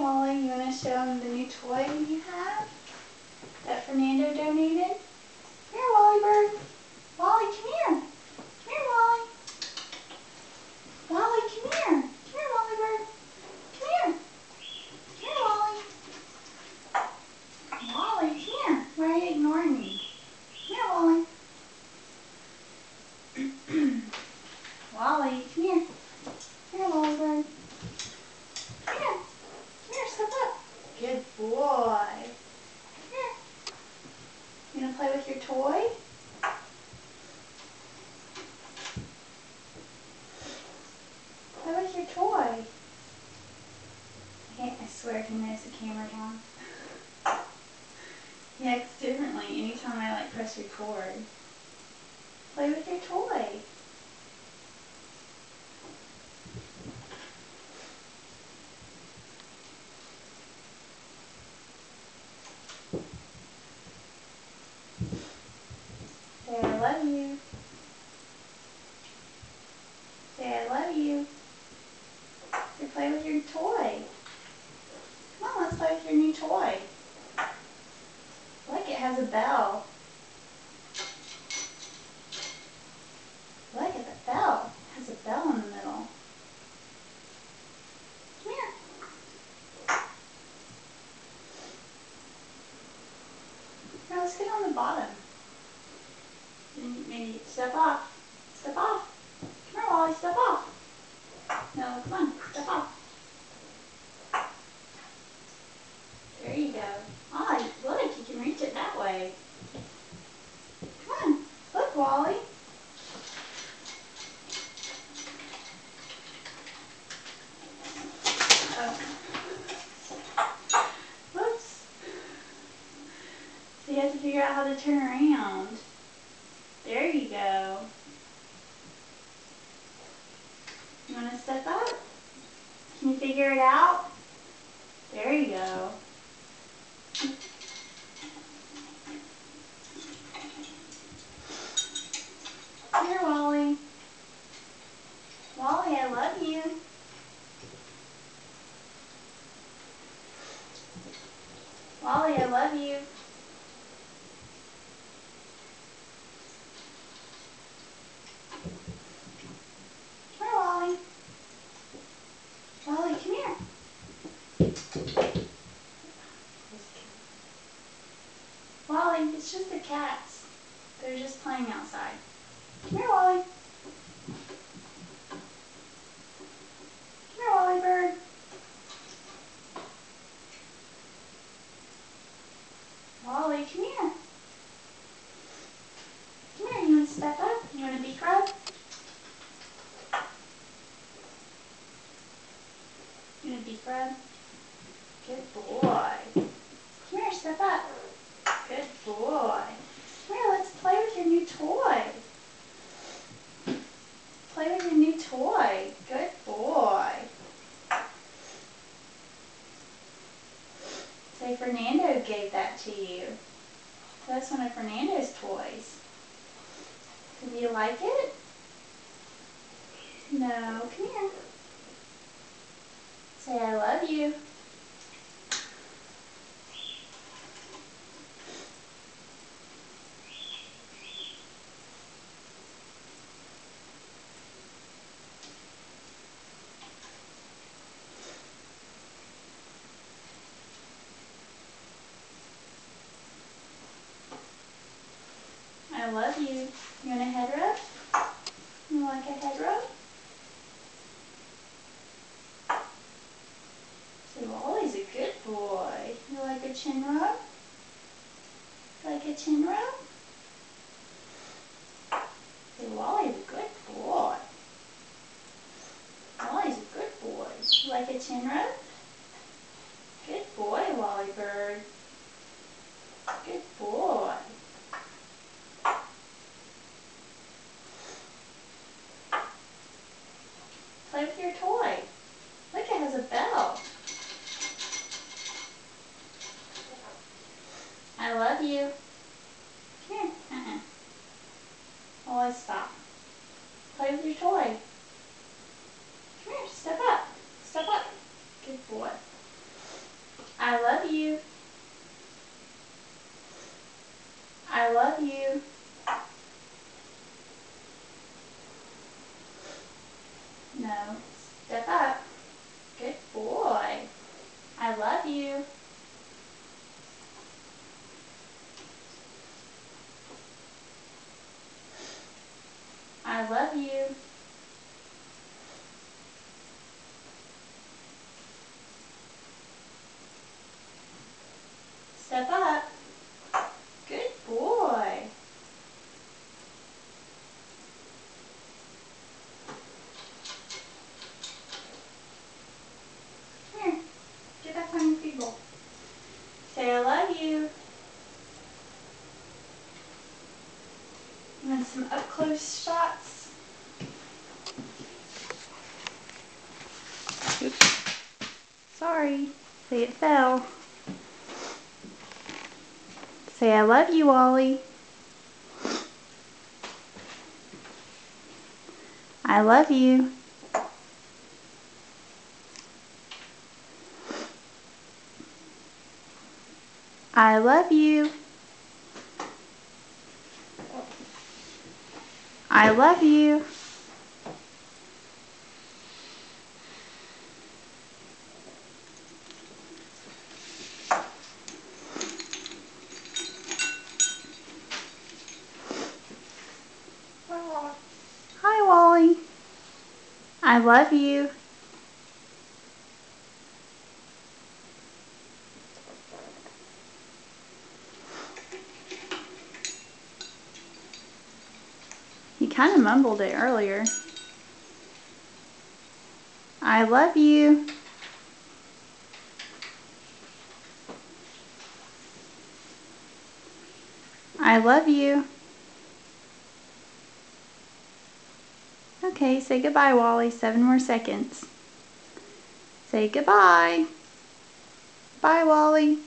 Wally, you want to show him the new toy you have that Fernando donated? Here, Wally bird. Wally, come here. Come here, Wally. Wally, come here. Come here, Wally bird. Come here. Come here, Wally. Wally, come here. Why are you ignoring me? Come here, Wally. Wally, come here. Come here, Wally bird. Come here. Come here, step up. Good boy. Come here. You want to play with your toy? Play with your toy. I swear he knows the camera's on. He acts differently anytime I press record. Play with your toy. Say I love you. Say I love you. Say play with your toy. Come on, let's play with your new toy. Look, it has a bell. Look at the bell. It has a bell in the middle. Come here. Now let's get on the bottom. Maybe step off. Step off. Come here, Wally, step off. No, come on, step off. There you go. Oh, look, you can reach it that way. Come on, look, Wally. Oh. Whoops. So you have to figure out how to turn around. There you go. You want to step up? Can you figure it out? There you go. Here, Wally. Wally, I love you. Wally, I love you. Come here, Wally. Wally, come here. Wally, it's just the cats. They're just playing outside. Come here, Wally. Come here, Wally bird. Wally, come here. Come here, you want to step up? You want to be crab? You want to be crab? Good boy. Come here, step up. Good boy. Come here, let's play with your new toy. Play with your new toy. Good boy. Say Fernando gave that to you. That's one of Fernando's toys. Do you like it? No, come here. Say I love you. I love you. You want a head rub? You like a head rub? Say, Wally's a good boy. You like a chin rub? Like a chin rub? Say, Wally's a good boy. Wally's a good boy. You like a chin rub? Good boy, Wally bird. Good boy. Play with your toy. Look, it has a bell. I love you. Come here. Always stop. Play with your toy. Come here, step up. Step up. Good step up. Good boy. Here, get back on your feet bowl. Say I love you. And then some up close shots. Oops. Sorry. Say it fell. Say I love you, Wally. I love you. I love you. I love you. Hi, Wally. I love you. He kind of mumbled it earlier. I love you. I love you. Okay, say goodbye, Wally. 7 more seconds. Say goodbye. Bye, Wally.